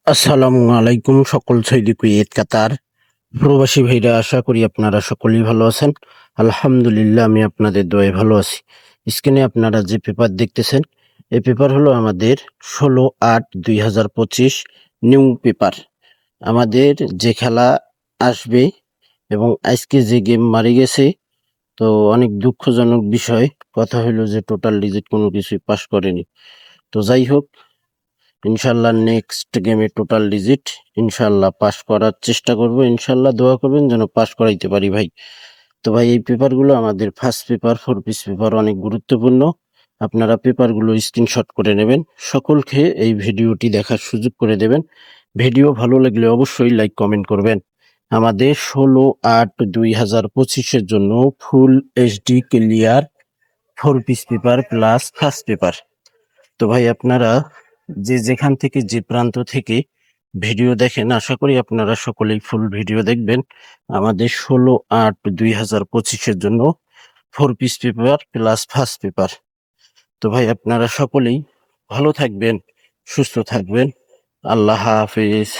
আসসালামু আলাইকুম সকল সৌদি কুয়েত কাতার প্রবাসী ভাইরা, আশা করি আপনারা সকলেই ভালো আছেন। আলহামদুলিল্লাহ, আমি আপনাদের দোয়ায় ভালো আছি। স্ক্রিনে আপনারা যে পেপার দেখতেছেন, এই পেপার হলো আমাদের 16/8/2025 নিউ পেপার। আমাদের যে খেলা আসবে এবং আজকে যে গেম মারি গেছে, তো অনেক দুঃখজনক বিষয়। কথা হলো যে টোটাল ডিজিট কোনো কিছুই পাস করেনি। তো যাই হোক, ইনশাল্লাহ নেক্সট গেমে টোটাল ডিজিট ইনশাল্লাহ পাস করার চেষ্টা করব। ইনশাল্লাহ দোয়া করবেন যেন পাস করাইতে পারি ভাই। তো ভাই, এই পেপারগুলো আমাদের ফার্স্ট পেপার, 4 পিস পেপার, অনেক গুরুত্বপূর্ণ। আপনারা পেপারগুলো স্ক্রিনশট করে নেবেন। সকলকে এই ভিডিওটি দেখার সুযোগ করে দেবেন। ভিডিও ভালো লাগলে অবশ্যই লাইক কমেন্ট করবেন। আমাদের 16/8/2025 জন্য full HD clear 4 piece paper plus first paper. তো ভাই, আপনারা যে যেখান থেকে যে প্রান্ত থেকে ভিডিও দেখেন, আশা করি আপনারা সকলেই ফুল ভিডিও দেখবেন। আমাদের 16/8/2025 জন্য 4 piece paper plus first paper. তো ভাই, আপনারা সকলেই ভালো থাকবেন, সুস্থ থাকবেন। আল্লাহ হাফেজ।